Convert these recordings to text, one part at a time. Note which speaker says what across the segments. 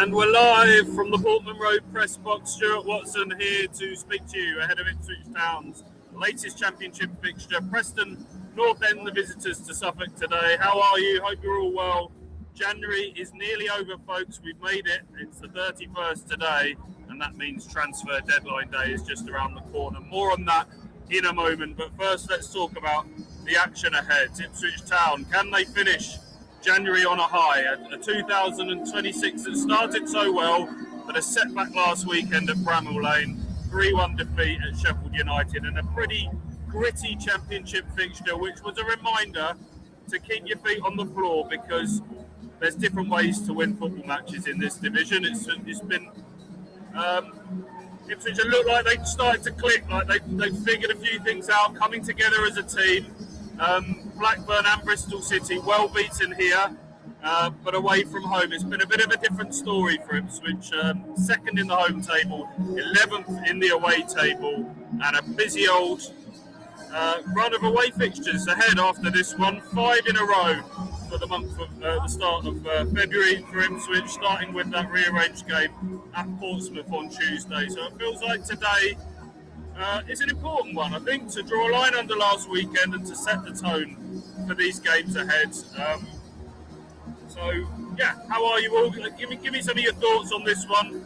Speaker 1: And we're live from the Portman Road press box. Stuart Watson here to speak to you ahead of Ipswich Town's latest championship fixture. Preston North End, the visitors to Suffolk today. How are you? Hope you're all well. January is nearly over, folks. We've made it. It's the 31st today, and that means transfer deadline day is just around the corner. More on that in a moment, but first let's talk about the action ahead. Ipswich Town, can they finish January on a high? A 2026 that started so well, but a setback last weekend at Bramall Lane, 3-1 defeat at Sheffield United, and a pretty gritty championship fixture, which was a reminder to keep your feet on the floor, because there's different ways to win football matches in this division. It's been Ipswich looked like they started to click, like they figured a few things out, coming together as a team. Blackburn and Bristol City well beaten here, but away from home it's been a bit of a different story for Ipswich. Second in the home table, 11th in the away table, and a busy old run of away fixtures ahead after this one. 5 in a row for the month of the start of February for Ipswich, starting with that rearranged game at Portsmouth on Tuesday. So it feels like today is an important one, I think, to draw a line under last weekend and to set the tone for these games ahead. So yeah, how are you all? Give me some of your thoughts on this one.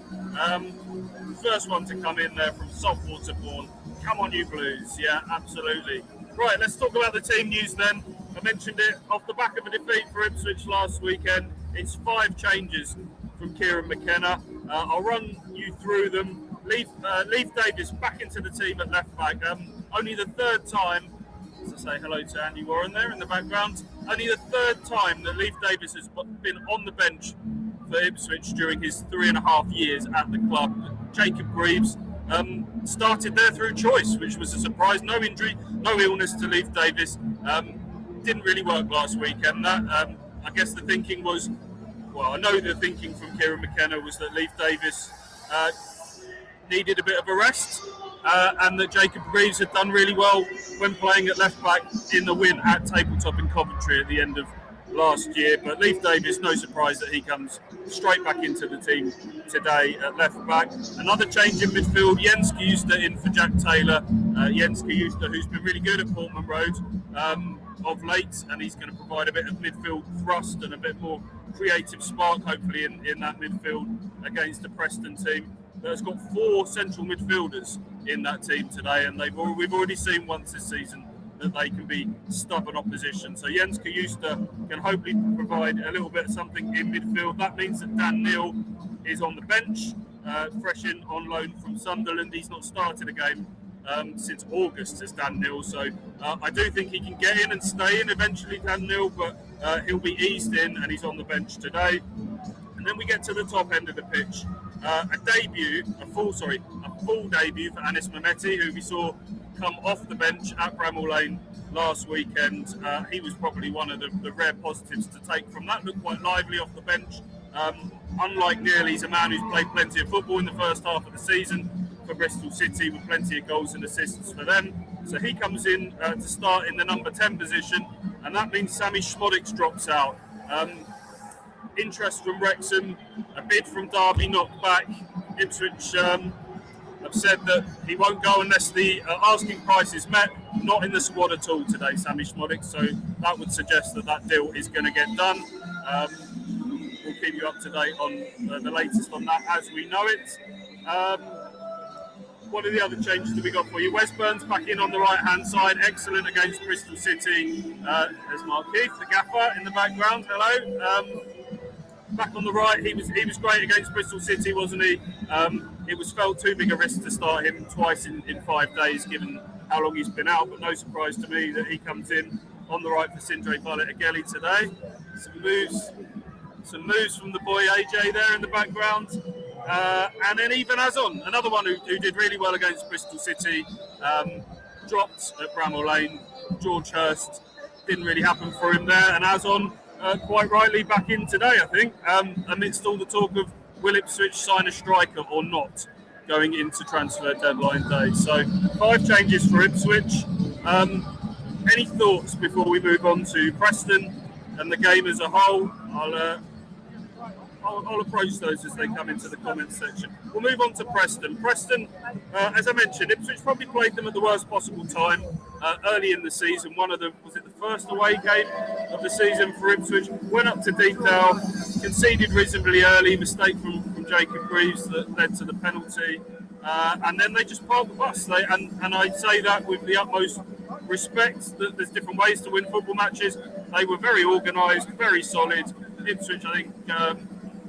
Speaker 1: First one to come in there from Saltwater Born. Come on, you Blues. Yeah, absolutely. Right, let's talk about the team news then. I mentioned it off the back of a defeat for Ipswich last weekend. It's 5 changes from Kieran McKenna. I'll run you through them. Leif Davis back into the team at left back. Only the third time, to say hello to Andy Warren there in the background, only the third time that Leif Davis has been on the bench for Ipswich during his 3.5 years at the club. Jacob Greaves started there through choice, which was a surprise. No injury, no illness to Leif Davis. Didn't really work last weekend. That I guess the thinking was, well, I know the thinking from Kieran McKenna was that Leif Davis needed a bit of a rest, and that Jacob Greaves had done really well when playing at left back in the win at Tabletop in Coventry at the end of last year. But Leif Davis, no surprise that he comes straight back into the team today at left back. Another change in midfield, Jens Kjuster in for Jack Taylor. Jens Kjuster, who's been really good at Portman Road of late, and he's going to provide a bit of midfield thrust and a bit more creative spark, hopefully, in that midfield against the Preston team. That's got 4 central midfielders in that team today, and we've already seen once this season that they can be stubborn opposition. So Jens Kjuster can hopefully provide a little bit of something in midfield. That means that Dan Neil is on the bench, fresh in on loan from Sunderland. He's not started a game since August as Dan Neil, so I do think he can get in and stay in eventually, Dan Neil, but he'll be eased in and he's on the bench today. And then we get to the top end of the pitch. A full debut for Anis Mehmeti, who we saw come off the bench at Bramall Lane last weekend. He was probably one of the rare positives to take from that. Looked quite lively off the bench. Unlike Neil, he's a man who's played plenty of football in the first half of the season for Bristol City, with plenty of goals and assists for them. So he comes in to start in the number 10 position, and that means Sammy Schmodix drops out. Interest from Wrexham, a bid from Derby knocked back. Ipswich have said that he won't go unless the asking price is met. Not in the squad at all today, Sammy Schmodix, so that would suggest that deal is going to get done. We'll keep you up to date on the latest on that as we know it. What are the other changes that we got for you? Wes Burns back in on the right-hand side, excellent against Bristol City. There's Mark Heath, the gaffer, in the background. Hello. Back on the right, he was great against Bristol City, wasn't he? It was felt too big a risk to start him twice in 5 days, given how long he's been out. But no surprise to me that he comes in on the right for Sindre Violet-Ageli today. Some moves from the boy AJ there in the background. And then even Azon, another one who did really well against Bristol City, dropped at Bramall Lane. George Hurst, didn't really happen for him there, and Azon quite rightly back in today, I think, amidst all the talk of will Ipswich sign a striker or not going into transfer deadline day. So 5 changes for Ipswich. Any thoughts before we move on to Preston and the game as a whole? I'll approach those as they come into the comments section. We'll move on to Preston. Preston, as I mentioned, Ipswich probably played them at the worst possible time early in the season. One of them, was it the first away game of the season for Ipswich? Went up to Deepdale, conceded reasonably early, mistake from Jacob Greaves that led to the penalty. And then they just parked the bus. And I say that with the utmost respect, that there's different ways to win football matches. They were very organised, very solid. Ipswich, I think,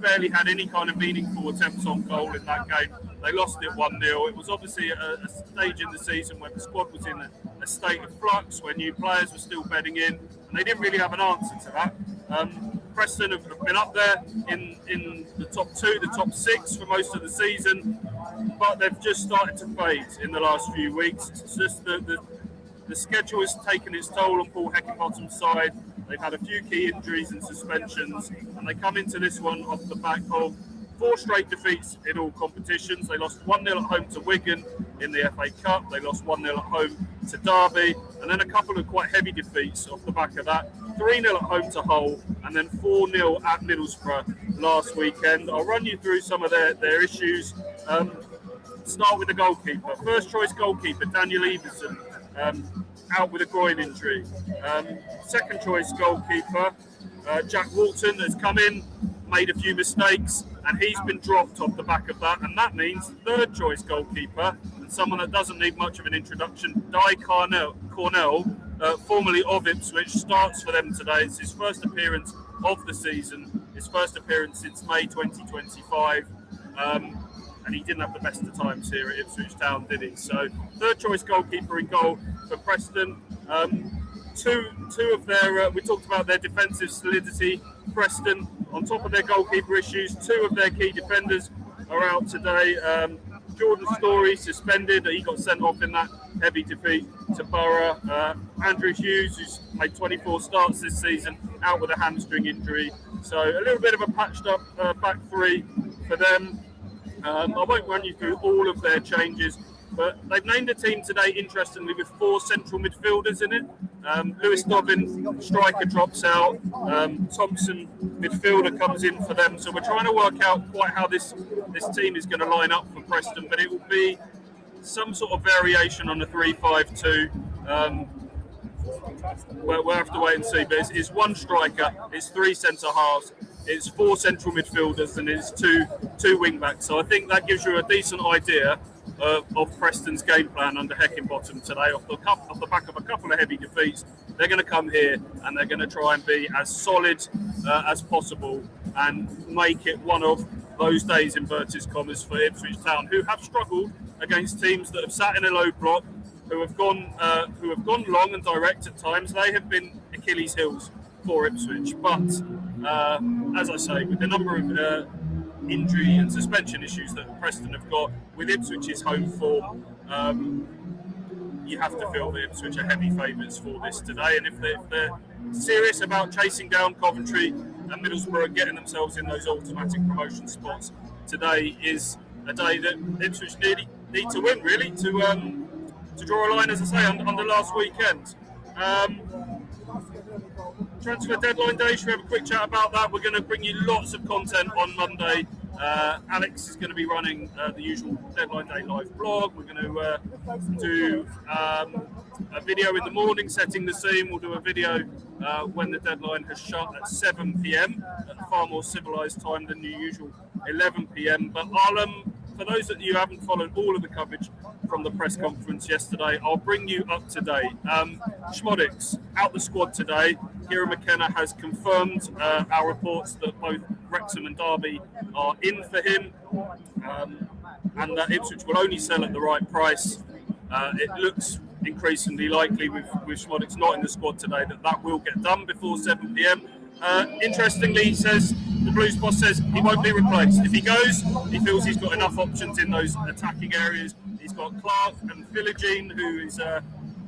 Speaker 1: barely had any kind of meaningful attempts on goal in that game. They lost it 1-0. It was obviously a stage in the season when the squad was in a state of flux, where new players were still bedding in, and they didn't really have an answer to that. Preston have been up there in the top 2, the top 6 for most of the season, but they've just started to fade in the last few weeks. It's just the schedule has taken its toll on Paul Heckingbottom's side. They've had a few key injuries and suspensions, and they come into this one off the back of 4 straight defeats in all competitions. They lost 1-0 at home to Wigan in the FA Cup. They lost 1-0 at home to Derby, and then a couple of quite heavy defeats off the back of that. 3-0 at home to Hull, and then 4-0 at Middlesbrough last weekend. I'll run you through some of their issues. Start with the goalkeeper. First choice goalkeeper, Daniel Everson, out with a groin injury. Second choice goalkeeper, Jack Walton, has come in, made a few mistakes, and he's been dropped off the back of that. And that means third choice goalkeeper, and someone that doesn't need much of an introduction, Di Cornell, formerly of Ipswich, starts for them today. It's his first appearance of the season, his first appearance since May 2025. And he didn't have the best of times here at Ipswich Town, did he? So third choice goalkeeper in goal for Preston. Two of their, we talked about their defensive solidity. Preston, on top of their goalkeeper issues, 2 of their key defenders are out today. Jordan Story suspended, he got sent off in that heavy defeat to Borough. Andrew Hughes, who's made 24 starts this season, out with a hamstring injury. So a little bit of a patched up back 3 for them. I won't run you through all of their changes, but they've named a team today, interestingly, with 4 central midfielders in it. Lewis Dobbin, striker, drops out. Thompson, midfielder, comes in for them. So we're trying to work out quite how this team is going to line up for Preston, but it will be some sort of variation on the 3-5-2. We'll have to wait and see, but it's 1 striker, it's 3 centre halves, it's 4 central midfielders, and it's two wing backs. So I think that gives you a decent idea of Preston's game plan under Heckingbottom today. Off the back of a couple of heavy defeats, they're going to come here and they're going to try and be as solid as possible and make it one of those days, inverted commas, for Ipswich Town, who have struggled against teams that have sat in a low block, who have gone long and direct at times. They have been Achilles' heels for Ipswich, but as I say, with the number of injury and suspension issues that Preston have got, with Ipswich's home form, you have to feel that Ipswich are heavy favourites for this today. And if they're serious about chasing down Coventry and Middlesbrough and getting themselves in those automatic promotion spots, today is a day that Ipswich need to win, really, to draw a line, as I say, on the last weekend. Transfer deadline day, should we have a quick chat about that? We're going to bring you lots of content on Monday. Alex is going to be running the usual deadline day live blog. We're going to do a video in the morning setting the scene. We'll do a video when the deadline has shut at 7 p.m, at a far more civilised time than the usual 11 p.m. But for those that you haven't followed all of the coverage from the press conference yesterday, I'll bring you up to date. Schmodix out the squad today. Kieran McKenna has confirmed our reports that both Wrexham and Derby are in for him, and that Ipswich will only sell at the right price. It looks increasingly likely with Schmodix not in the squad today that will get done before 7 p.m. Interestingly, he says, the Blues boss says he won't be replaced. If he goes, he feels he's got enough options in those attacking areas. He's got Clark and Philogene, who is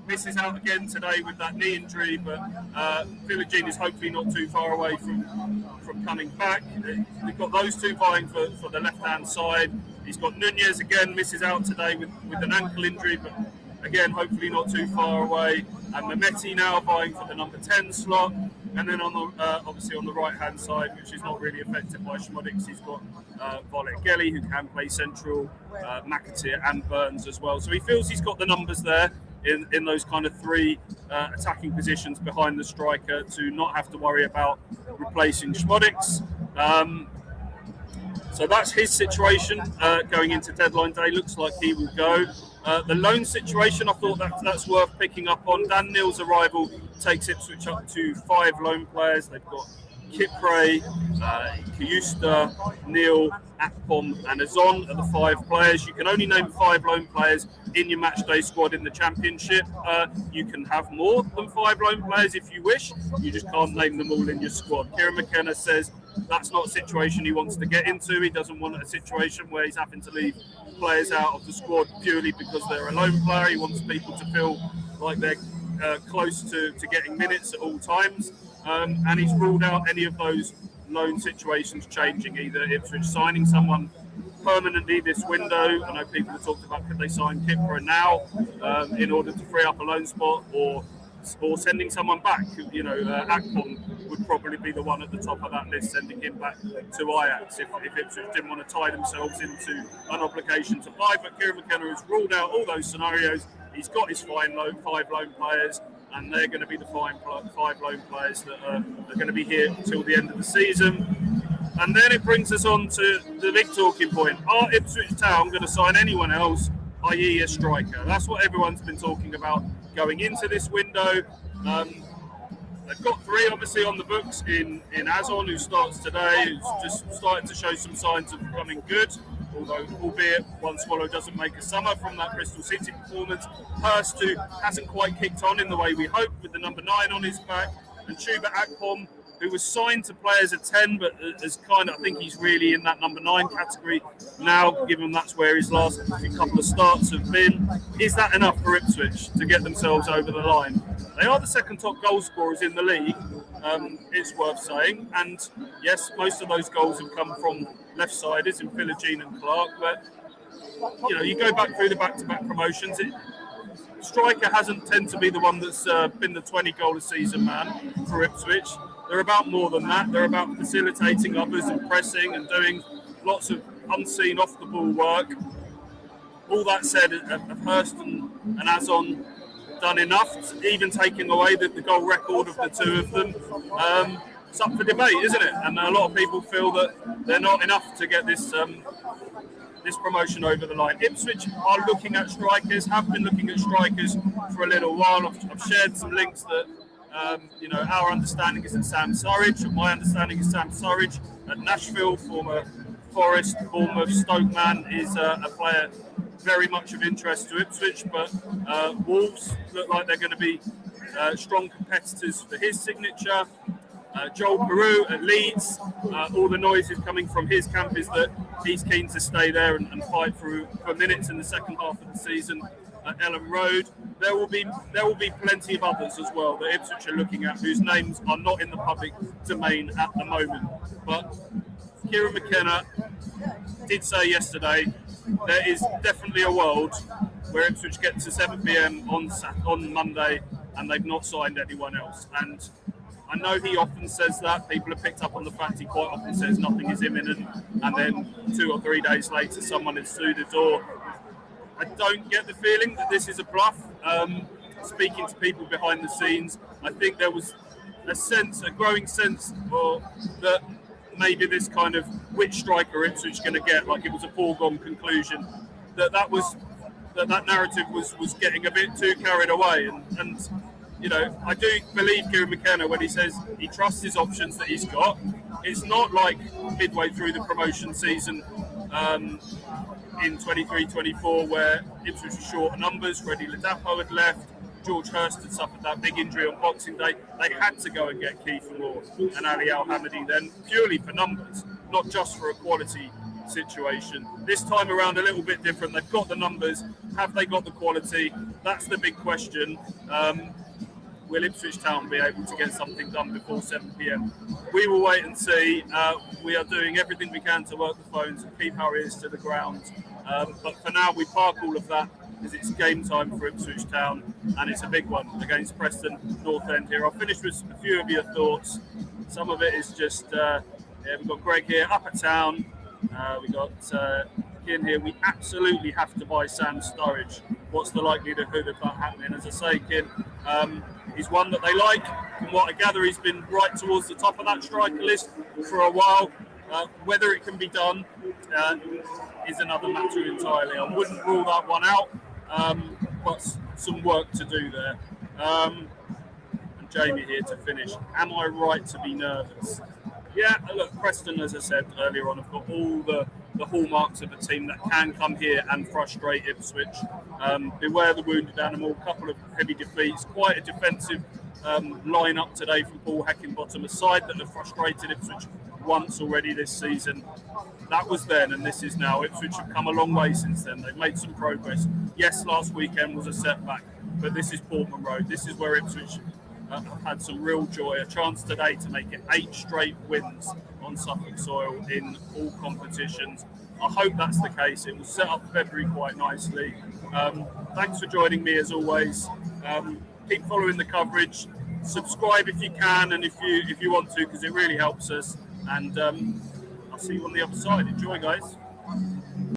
Speaker 1: misses out again today with that knee injury, but Philogene is hopefully not too far away from coming back. We've got those 2 vying for the left-hand side. He's got Nunez again, misses out today with an ankle injury, but again, hopefully not too far away. And Mehmeti now vying for the number 10 slot. And then on the obviously on the right-hand side, which is not really affected by Schmodics, he's got Vollett Gelly, who can play central, McAteer and Burns as well. So he feels he's got the numbers there in those kind of three attacking positions behind the striker to not have to worry about replacing Schmodics. So that's his situation going into deadline day. Looks like he will go. The loan situation, I thought that's worth picking up on. Dan Neal's arrival takes Ipswich up to 5 loan players. They've got Kipre, Kayusta, Neal, Akpom and Azon are the 5 players. You can only name 5 loan players in your matchday squad in the Championship. You can have more than 5 loan players if you wish. You just can't name them all in your squad. Kieran McKenna says that's not a situation he wants to get into. He doesn't want a situation where he's having to leave players out of the squad purely because they're a loan player. He wants people to feel like they're close to getting minutes at all times. And he's ruled out any of those loan situations changing, either Ipswich signing someone permanently this window. I know people have talked about could they sign Kipper now in order to free up a loan spot, or sending someone back. Akpom would probably be the one at the top of that list, sending him back to Ajax if Ipswich didn't want to tie themselves into an obligation to buy. But Kieran McKenna has ruled out all those scenarios. He's got his 5 loan players, and they're going to be the 5 loan players that are going to be here until the end of the season. And then it brings us on to the big talking point. Are Ipswich Town going to sign anyone else, i.e. a striker? That's what everyone's been talking about going into this window. They've got 3 obviously on the books in Azon, who starts today, who's just starting to show some signs of becoming good, although albeit one swallow doesn't make a summer from that Bristol City performance. Hurst, who hasn't quite kicked on in the way we hoped with the number 9 on his back, and Chuba Akpom, who was signed to play as a 10, but as I think he's really in that number 9 category now, given that's where his last couple of starts have been. Is that enough for Ipswich to get themselves over the line? They are the second top goal scorers in the league, it's worth saying. And yes, most of those goals have come from left-siders in Philogene and Clark. But, you go back through the back-to-back promotions, striker hasn't tended to be the one that's been the 20-goal-a-season man for Ipswich. They're about more than that. They're about facilitating others and pressing and doing lots of unseen off-the-ball work. All that said, have Hurst and Azon done enough, even taking away the goal record of the 2 of them? It's up for debate, isn't it? And a lot of people feel that they're not enough to get this promotion over the line. Ipswich are looking at strikers, have been looking at strikers for a little while. I've shared some links that our understanding is that Sam Surridge, my understanding is Sam Surridge at Nashville, former Forest, Bournemouth, Stoke man, is a player very much of interest to Ipswich, but Wolves look like they're going to be strong competitors for his signature. Joel Peru at Leeds, all the noise is coming from his camp is that he's keen to stay there and fight for minutes in the second half of the season at Ellen Road. There will be plenty of others as well that Ipswich are looking at, whose names are not in the public domain at the moment. But Kieran McKenna did say yesterday there is definitely a world where Ipswich get to 7 p.m. on Monday and they've not signed anyone else. And I know he often says that. People have picked up on the fact he quite often says nothing is imminent, and then 2 or 3 days later someone is through the door. I don't get the feeling that this is a bluff. Speaking to people behind the scenes, I think there was a growing sense that maybe this kind of which striker Ipswich going to get, like it was a foregone conclusion, that narrative was getting a bit too carried away. And I do believe Kieran McKenna when he says he trusts his options that he's got. It's not like midway through the promotion season in 23-24 where Ipswich was short of numbers. Freddie Ladapo had left. George Hurst had suffered that big injury on Boxing Day. They had to go and get Kiefer Moore and Ali Al-Hamidi then, purely for numbers, not just for a quality situation. This time around, a little bit different. They've got the numbers. Have they got the quality? That's the big question. Will Ipswich Town be able to get something done before 7 p.m? We will wait and see. We are doing everything we can to work the phones and keep our ears to the ground. But for now, we park all of that because it's game time for Ipswich Town, and it's a big one against Preston North End here. I'll finish with a few of your thoughts. Some of it is just, we've got Greg here, up at town. We've got Kin here. We absolutely have to buy Sam Sturridge. What's the likelihood of that happening? As I say, Kin, he's one that they like. From what I gather, he's been right towards the top of that striker list for a while. Whether it can be done is another matter entirely. I wouldn't rule that one out, but some work to do there. And Jamie here to finish. Am I right to be nervous? Yeah, look, Preston, as I said earlier on, have got all the hallmarks of a team that can come here and frustrate Ipswich. Beware the wounded animal, a couple of heavy defeats, quite a defensive line-up today from Paul Heckingbottom, a side that have frustrated Ipswich once already this season. That was then, and this is now. Ipswich have come a long way since then. They've made some progress. Yes, last weekend was a setback, but this is Portman Road. This is where Ipswich have had some real joy. A chance today to make it 8 straight wins on Suffolk soil in all competitions. I hope that's the case. It will set up February quite nicely. Thanks for joining me as always. Keep following the coverage. Subscribe if you can, and if you want to, because it really helps us. And I'll see you on the other side. Enjoy, guys.